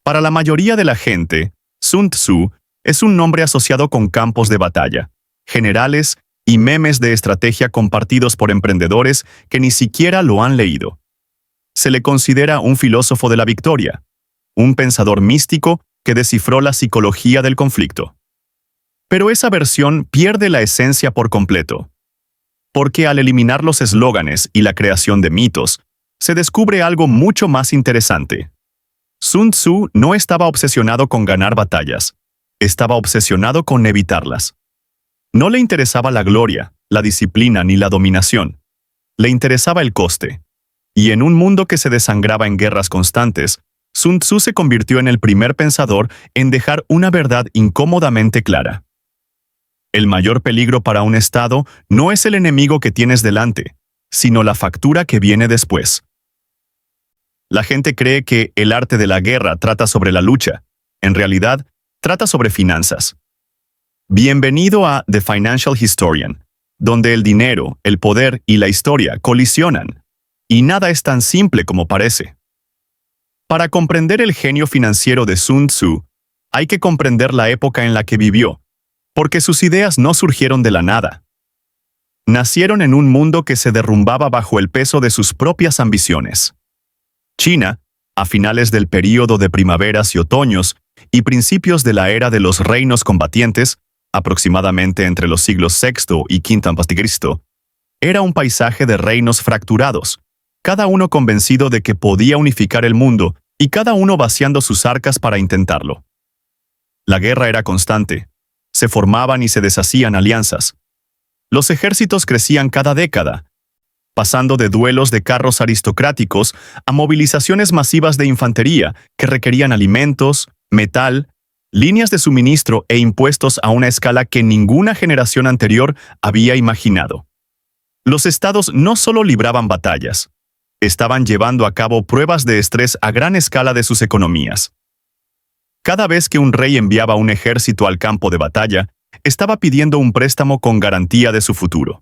Para la mayoría de la gente, Sun Tzu es un nombre asociado con campos de batalla, generales y memes de estrategia compartidos por emprendedores que ni siquiera lo han leído. Se le considera un filósofo de la victoria, un pensador místico que descifró la psicología del conflicto. Pero esa versión pierde la esencia por completo, porque al eliminar los eslóganes y la creación de mitos, se descubre algo mucho más interesante. Sun Tzu no estaba obsesionado con ganar batallas, estaba obsesionado con evitarlas. No le interesaba la gloria, la disciplina ni la dominación. Le interesaba el coste. Y en un mundo que se desangraba en guerras constantes, Sun Tzu se convirtió en el primer pensador en dejar una verdad incómodamente clara. El mayor peligro para un Estado no es el enemigo que tienes delante, sino la factura que viene después. La gente cree que el arte de la guerra trata sobre la lucha. En realidad, trata sobre finanzas. Bienvenido a The Financial Historian, donde el dinero, el poder y la historia colisionan. Y nada es tan simple como parece. Para comprender el genio financiero de Sun Tzu, hay que comprender la época en la que vivió, porque sus ideas no surgieron de la nada. Nacieron en un mundo que se derrumbaba bajo el peso de sus propias ambiciones. China, a finales del período de primaveras y otoños y principios de la era de los reinos combatientes, aproximadamente entre los siglos VI y V a.C., era un paisaje de reinos fracturados, cada uno convencido de que podía unificar el mundo y cada uno vaciando sus arcas para intentarlo. La guerra era constante. Se formaban y se deshacían alianzas. Los ejércitos crecían cada década, pasando de duelos de carros aristocráticos a movilizaciones masivas de infantería que requerían alimentos, metal, líneas de suministro e impuestos a una escala que ninguna generación anterior había imaginado. Los estados no solo libraban batallas, estaban llevando a cabo pruebas de estrés a gran escala de sus economías. Cada vez que un rey enviaba un ejército al campo de batalla, estaba pidiendo un préstamo con garantía de su futuro.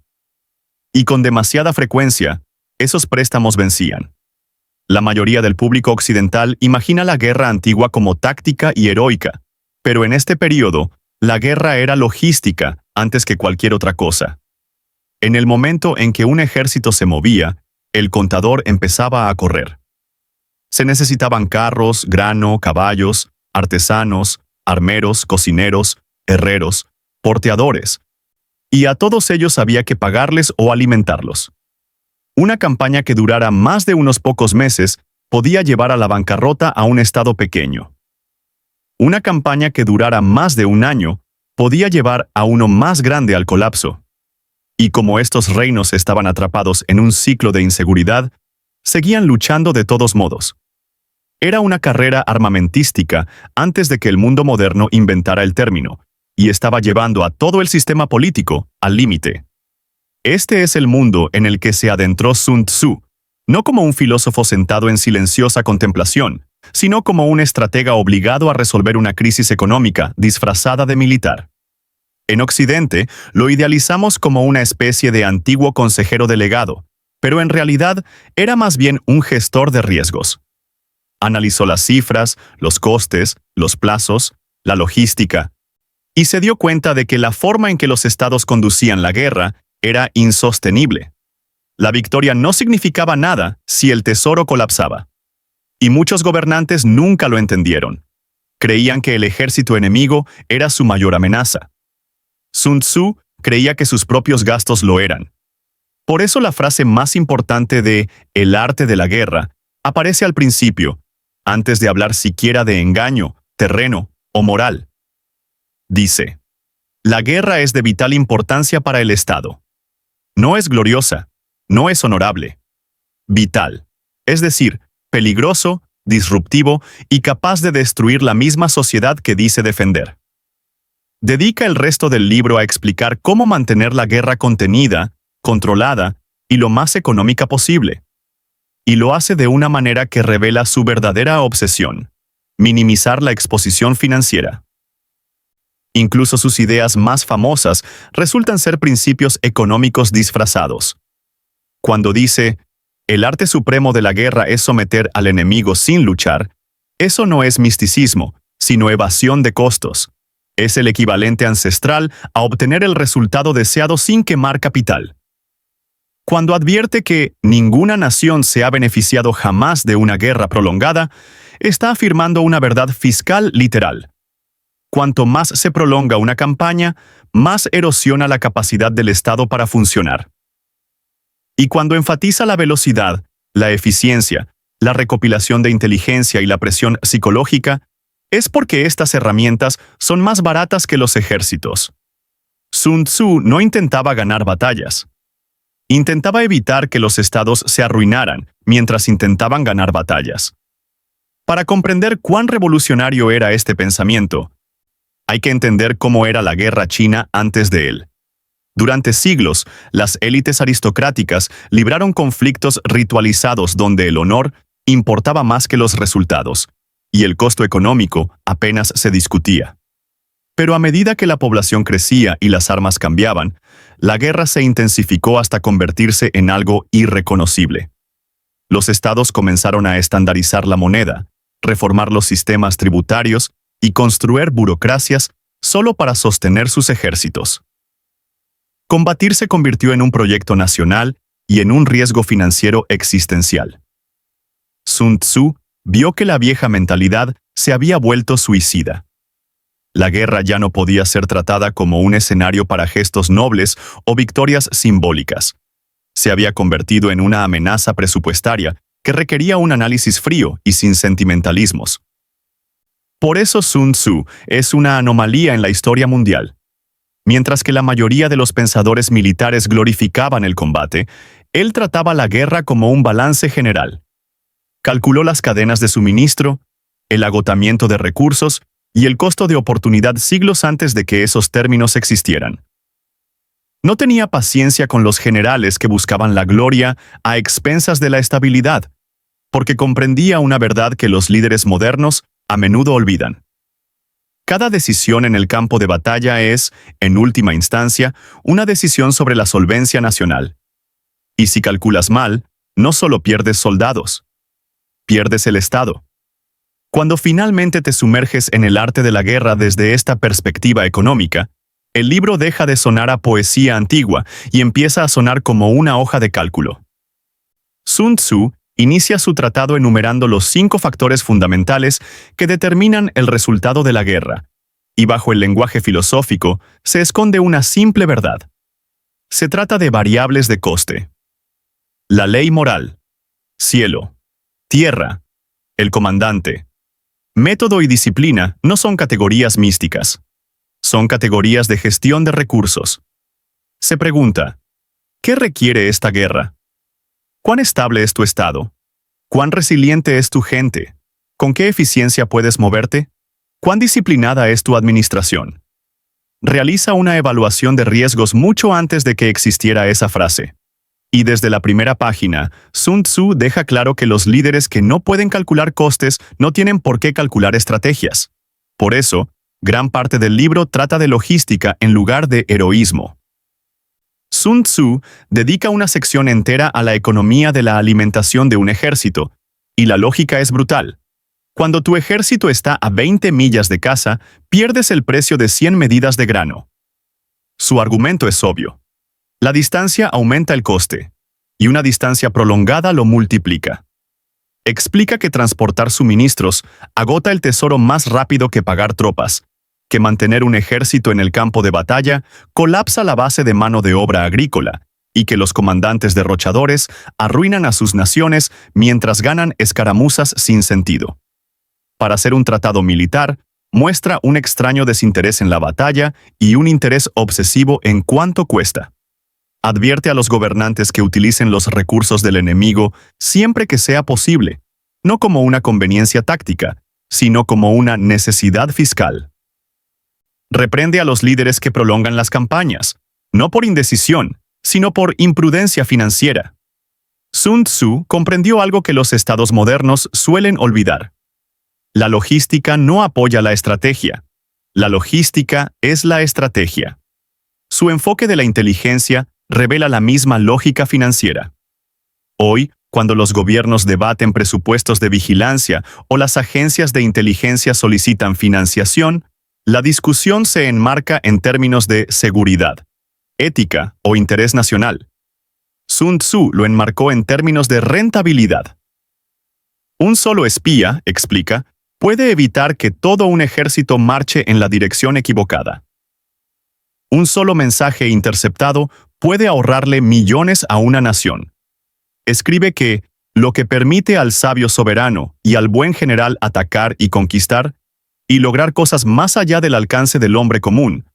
Y con demasiada frecuencia, esos préstamos vencían. La mayoría del público occidental imagina la guerra antigua como táctica y heroica, pero en este periodo, la guerra era logística antes que cualquier otra cosa. En el momento en que un ejército se movía, el contador empezaba a correr. Se necesitaban carros, grano, caballos, artesanos, armeros, cocineros, herreros, porteadores, y a todos ellos había que pagarles o alimentarlos. Una campaña que durara más de unos pocos meses podía llevar a la bancarrota a un estado pequeño. Una campaña que durara más de un año podía llevar a uno más grande al colapso. Y como estos reinos estaban atrapados en un ciclo de inseguridad, seguían luchando de todos modos. Era una carrera armamentística antes de que el mundo moderno inventara el término, y estaba llevando a todo el sistema político al límite. Este es el mundo en el que se adentró Sun Tzu, no como un filósofo sentado en silenciosa contemplación, sino como un estratega obligado a resolver una crisis económica disfrazada de militar. En Occidente, lo idealizamos como una especie de antiguo consejero delegado, pero en realidad era más bien un gestor de riesgos. Analizó las cifras, los costes, los plazos, la logística, y se dio cuenta de que la forma en que los estados conducían la guerra era insostenible. La victoria no significaba nada si el tesoro colapsaba. Y muchos gobernantes nunca lo entendieron. Creían que el ejército enemigo era su mayor amenaza. Sun Tzu creía que sus propios gastos lo eran. Por eso la frase más importante de El arte de la guerra aparece al principio, antes de hablar siquiera de engaño, terreno o moral. Dice: la guerra es de vital importancia para el Estado. No es gloriosa, no es honorable. Vital, es decir, peligroso, disruptivo y capaz de destruir la misma sociedad que dice defender. Dedica el resto del libro a explicar cómo mantener la guerra contenida, controlada y lo más económica posible. Y lo hace de una manera que revela su verdadera obsesión: minimizar la exposición financiera. Incluso sus ideas más famosas resultan ser principios económicos disfrazados. Cuando dice, el arte supremo de la guerra es someter al enemigo sin luchar, Eso no es misticismo, sino evasión de costos. Es el equivalente ancestral a obtener el resultado deseado sin quemar capital. Cuando advierte que ninguna nación se ha beneficiado jamás de una guerra prolongada, está afirmando una verdad fiscal literal. Cuanto más se prolonga una campaña, más erosiona la capacidad del Estado para funcionar. Y cuando enfatiza la velocidad, la eficiencia, la recopilación de inteligencia y la presión psicológica, es porque estas herramientas son más baratas que los ejércitos. Sun Tzu no intentaba ganar batallas. Intentaba evitar que los estados se arruinaran mientras intentaban ganar batallas. Para comprender cuán revolucionario era este pensamiento, hay que entender cómo era la guerra china antes de él. Durante siglos, las élites aristocráticas libraron conflictos ritualizados donde el honor importaba más que los resultados, y el costo económico apenas se discutía. Pero a medida que la población crecía y las armas cambiaban, la guerra se intensificó hasta convertirse en algo irreconocible. Los estados comenzaron a estandarizar la moneda, reformar los sistemas tributarios y construir burocracias solo para sostener sus ejércitos. Combatir se convirtió en un proyecto nacional y en un riesgo financiero existencial. Sun Tzu vio que la vieja mentalidad se había vuelto suicida. La guerra ya no podía ser tratada como un escenario para gestos nobles o victorias simbólicas. Se había convertido en una amenaza presupuestaria que requería un análisis frío y sin sentimentalismos. Por eso Sun Tzu es una anomalía en la historia mundial. Mientras que la mayoría de los pensadores militares glorificaban el combate, él trataba la guerra como un balance general. Calculó las cadenas de suministro, el agotamiento de recursos y el costo de oportunidad siglos antes de que esos términos existieran. No tenía paciencia con los generales que buscaban la gloria a expensas de la estabilidad, porque comprendía una verdad que los líderes modernos a menudo olvidan. Cada decisión en el campo de batalla es, en última instancia, una decisión sobre la solvencia nacional. Y si calculas mal, no solo pierdes soldados, pierdes el Estado. Cuando finalmente te sumerges en el arte de la guerra desde esta perspectiva económica, el libro deja de sonar a poesía antigua y empieza a sonar como una hoja de cálculo. Sun Tzu inicia su tratado enumerando los 5 factores fundamentales que determinan el resultado de la guerra, y bajo el lenguaje filosófico se esconde una simple verdad. Se trata de variables de coste. La ley moral, cielo, tierra, el comandante. Método y disciplina no son categorías místicas. Son categorías de gestión de recursos. Se pregunta, ¿qué requiere esta guerra? ¿Cuán estable es tu estado? ¿Cuán resiliente es tu gente? ¿Con qué eficiencia puedes moverte? ¿Cuán disciplinada es tu administración? Realiza una evaluación de riesgos mucho antes de que existiera esa frase. Y desde la primera página, Sun Tzu deja claro que los líderes que no pueden calcular costes no tienen por qué calcular estrategias. Por eso, gran parte del libro trata de logística en lugar de heroísmo. Sun Tzu dedica una sección entera a la economía de la alimentación de un ejército, y la lógica es brutal. Cuando tu ejército está a 20 millas de casa, pierdes el precio de 100 medidas de grano. Su argumento es obvio. La distancia aumenta el coste, y una distancia prolongada lo multiplica. Explica que transportar suministros agota el tesoro más rápido que pagar tropas, que mantener un ejército en el campo de batalla colapsa la base de mano de obra agrícola, y que los comandantes derrochadores arruinan a sus naciones mientras ganan escaramuzas sin sentido. Para hacer un tratado militar, muestra un extraño desinterés en la batalla y un interés obsesivo en cuánto cuesta. Advierte a los gobernantes que utilicen los recursos del enemigo siempre que sea posible, no como una conveniencia táctica, sino como una necesidad fiscal. Reprende a los líderes que prolongan las campañas, no por indecisión, sino por imprudencia financiera. Sun Tzu comprendió algo que los estados modernos suelen olvidar. La logística no apoya la estrategia. La logística es la estrategia. Su enfoque de la inteligencia revela la misma lógica financiera. Hoy, cuando los gobiernos debaten presupuestos de vigilancia o las agencias de inteligencia solicitan financiación, la discusión se enmarca en términos de seguridad, ética o interés nacional. Sun Tzu lo enmarcó en términos de rentabilidad. Un solo espía, explica, puede evitar que todo un ejército marche en la dirección equivocada. Un solo mensaje interceptado puede ahorrarle millones a una nación. Escribe que lo que permite al sabio soberano y al buen general atacar y conquistar, y lograr cosas más allá del alcance del hombre común,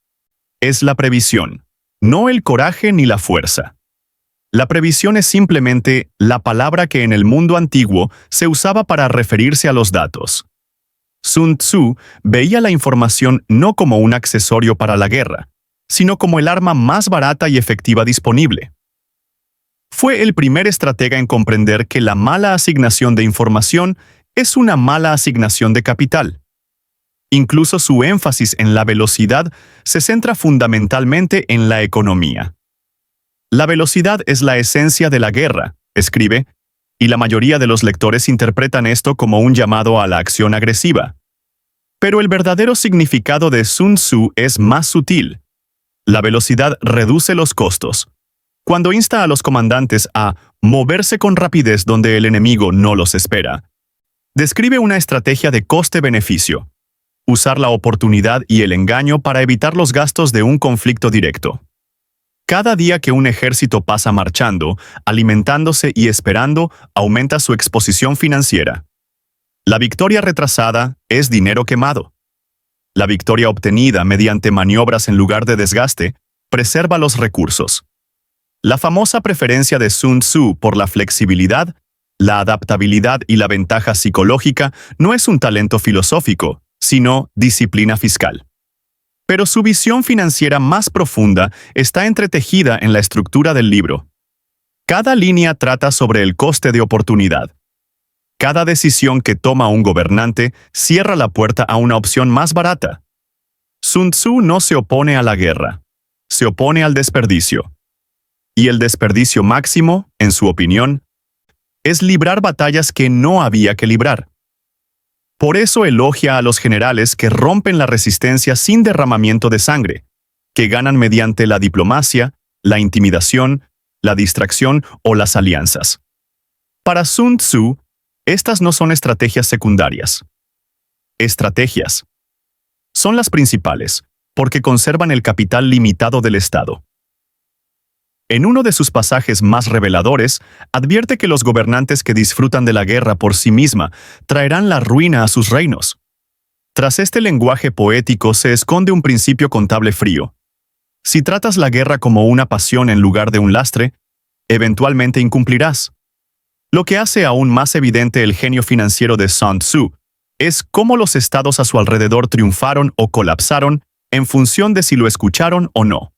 es la previsión, no el coraje ni la fuerza. La previsión es simplemente la palabra que en el mundo antiguo se usaba para referirse a los datos. Sun Tzu veía la información no como un accesorio para la guerra, sino como el arma más barata y efectiva disponible. Fue el primer estratega en comprender que la mala asignación de información es una mala asignación de capital. Incluso su énfasis en la velocidad se centra fundamentalmente en la economía. La velocidad es la esencia de la guerra, escribe, y la mayoría de los lectores interpretan esto como un llamado a la acción agresiva. Pero el verdadero significado de Sun Tzu es más sutil. La velocidad reduce los costos. Cuando insta a los comandantes a moverse con rapidez donde el enemigo no los espera, describe una estrategia de coste-beneficio. Usar la oportunidad y el engaño para evitar los gastos de un conflicto directo. Cada día que un ejército pasa marchando, alimentándose y esperando, aumenta su exposición financiera. La victoria retrasada es dinero quemado. La victoria obtenida mediante maniobras en lugar de desgaste preserva los recursos. La famosa preferencia de Sun Tzu por la flexibilidad, la adaptabilidad y la ventaja psicológica no es un talento filosófico, sino disciplina fiscal. Pero su visión financiera más profunda está entretejida en la estructura del libro. Cada línea trata sobre el coste de oportunidad. Cada decisión que toma un gobernante cierra la puerta a una opción más barata. Sun Tzu no se opone a la guerra, se opone al desperdicio. Y el desperdicio máximo, en su opinión, es librar batallas que no había que librar. Por eso elogia a los generales que rompen la resistencia sin derramamiento de sangre, que ganan mediante la diplomacia, la intimidación, la distracción o las alianzas. Para Sun Tzu, estas no son estrategias secundarias. Estrategias. Son las principales, porque conservan el capital limitado del Estado. En uno de sus pasajes más reveladores, advierte que los gobernantes que disfrutan de la guerra por sí misma traerán la ruina a sus reinos. Tras este lenguaje poético se esconde un principio contable frío. Si tratas la guerra como una pasión en lugar de un lastre, eventualmente incumplirás. Lo que hace aún más evidente el genio financiero de Sun Tzu es cómo los estados a su alrededor triunfaron o colapsaron en función de si lo escucharon o no.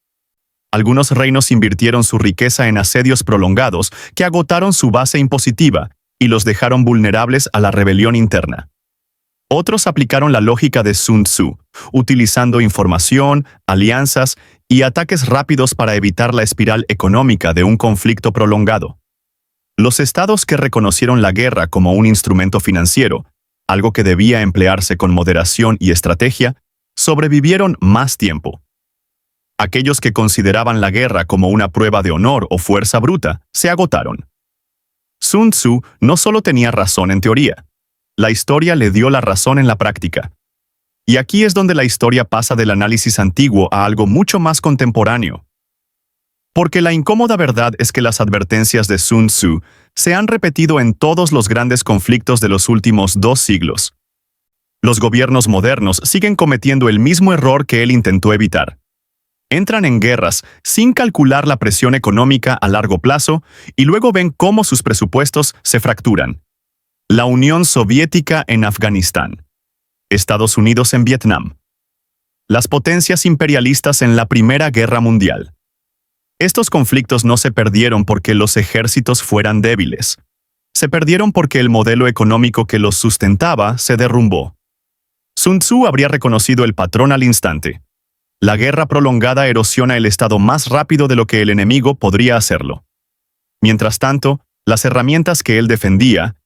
Algunos reinos invirtieron su riqueza en asedios prolongados que agotaron su base impositiva y los dejaron vulnerables a la rebelión interna. Otros aplicaron la lógica de Sun Tzu, utilizando información, alianzas y ataques rápidos para evitar la espiral económica de un conflicto prolongado. Los estados que reconocieron la guerra como un instrumento financiero, algo que debía emplearse con moderación y estrategia, sobrevivieron más tiempo. Aquellos que consideraban la guerra como una prueba de honor o fuerza bruta, se agotaron. Sun Tzu no solo tenía razón en teoría, la historia le dio la razón en la práctica. Y aquí es donde la historia pasa del análisis antiguo a algo mucho más contemporáneo. Porque la incómoda verdad es que las advertencias de Sun Tzu se han repetido en todos los grandes conflictos de los últimos 2 siglos. Los gobiernos modernos siguen cometiendo el mismo error que él intentó evitar. Entran en guerras sin calcular la presión económica a largo plazo y luego ven cómo sus presupuestos se fracturan. La Unión Soviética en Afganistán. Estados Unidos en Vietnam. Las potencias imperialistas en la Primera Guerra Mundial. Estos conflictos no se perdieron porque los ejércitos fueran débiles. Se perdieron porque el modelo económico que los sustentaba se derrumbó. Sun Tzu habría reconocido el patrón al instante. La guerra prolongada erosiona el Estado más rápido de lo que el enemigo podría hacerlo. Mientras tanto, Las herramientas que él defendía,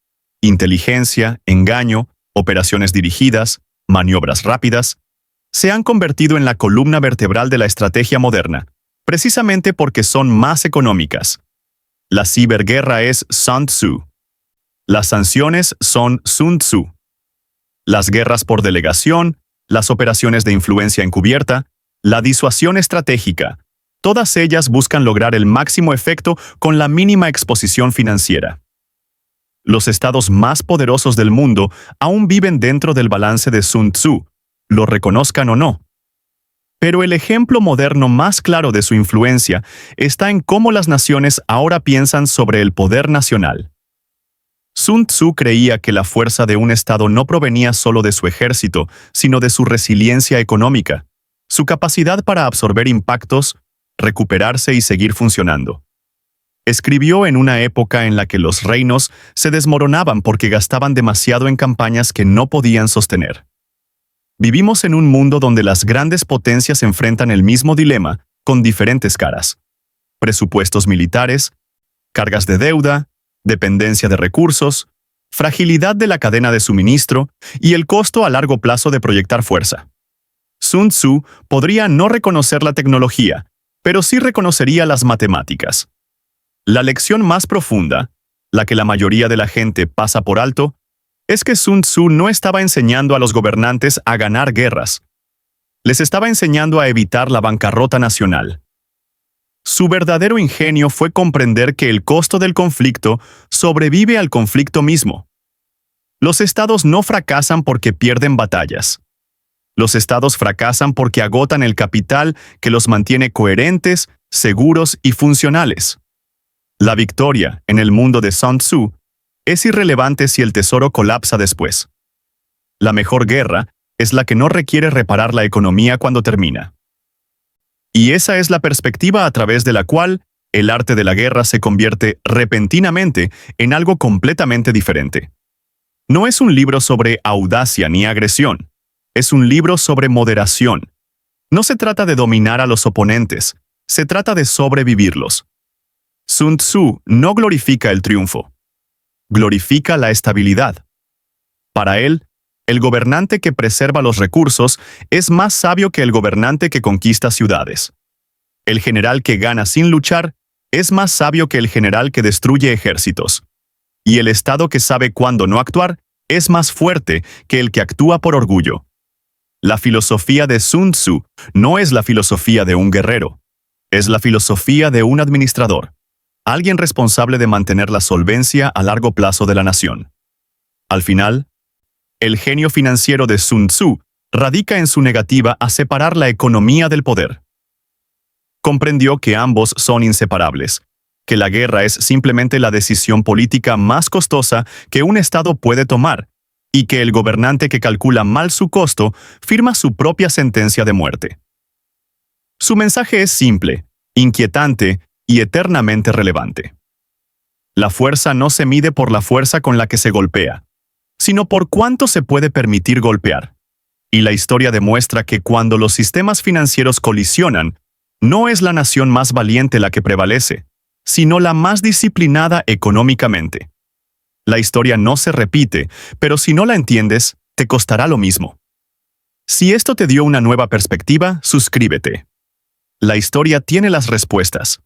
inteligencia, engaño, operaciones dirigidas, maniobras rápidas, se han convertido en la columna vertebral de la estrategia moderna, precisamente porque son más económicas. La ciberguerra es Sun Tzu. Las sanciones son Sun Tzu. Las guerras por delegación, las operaciones de influencia encubierta, la disuasión estratégica, todas ellas buscan lograr el máximo efecto con la mínima exposición financiera. Los estados más poderosos del mundo aún viven dentro del balance de Sun Tzu, lo reconozcan o no. Pero el ejemplo moderno más claro de su influencia está en cómo las naciones ahora piensan sobre el poder nacional. Sun Tzu creía que la fuerza de un Estado no provenía solo de su ejército, sino de su resiliencia económica, su capacidad para absorber impactos, recuperarse y seguir funcionando. Escribió en una época en la que los reinos se desmoronaban porque gastaban demasiado en campañas que no podían sostener. Vivimos en un mundo donde las grandes potencias enfrentan el mismo dilema, con diferentes caras. Presupuestos militares, cargas de deuda, dependencia de recursos, fragilidad de la cadena de suministro y el costo a largo plazo de proyectar fuerza. Sun Tzu podría no reconocer la tecnología, pero sí reconocería las matemáticas. La lección más profunda, la que la mayoría de la gente pasa por alto, es que Sun Tzu no estaba enseñando a los gobernantes a ganar guerras. Les estaba enseñando a evitar la bancarrota nacional. Su verdadero ingenio fue comprender que el costo del conflicto sobrevive al conflicto mismo. Los estados no fracasan porque pierden batallas. Los estados fracasan porque agotan el capital que los mantiene coherentes, seguros y funcionales. La victoria, en el mundo de Sun Tzu, es irrelevante si el tesoro colapsa después. La mejor guerra es la que no requiere reparar la economía cuando termina. Y esa es la perspectiva a través de la cual el arte de la guerra se convierte repentinamente en algo completamente diferente. No es un libro sobre audacia ni agresión. Es un libro sobre moderación. No se trata de dominar a los oponentes, se trata de sobrevivirlos. Sun Tzu no glorifica el triunfo. Glorifica la estabilidad. Para él, el gobernante que preserva los recursos es más sabio que el gobernante que conquista ciudades. El general que gana sin luchar es más sabio que el general que destruye ejércitos. Y el Estado que sabe cuándo no actuar es más fuerte que el que actúa por orgullo. La filosofía de Sun Tzu no es la filosofía de un guerrero. Es la filosofía de un administrador. Alguien responsable de mantener la solvencia a largo plazo de la nación. Al final, el genio financiero de Sun Tzu radica en su negativa a separar la economía del poder. Comprendió que ambos son inseparables, que la guerra es simplemente la decisión política más costosa que un Estado puede tomar, y que el gobernante que calcula mal su costo firma su propia sentencia de muerte. Su mensaje es simple, inquietante y eternamente relevante. La fuerza no se mide por la fuerza con la que se golpea, sino por cuánto se puede permitir golpear. Y la historia demuestra que cuando los sistemas financieros colisionan, no es la nación más valiente la que prevalece, sino la más disciplinada económicamente. La historia no se repite, pero si no la entiendes, te costará lo mismo. Si esto te dio una nueva perspectiva, suscríbete. La historia tiene las respuestas.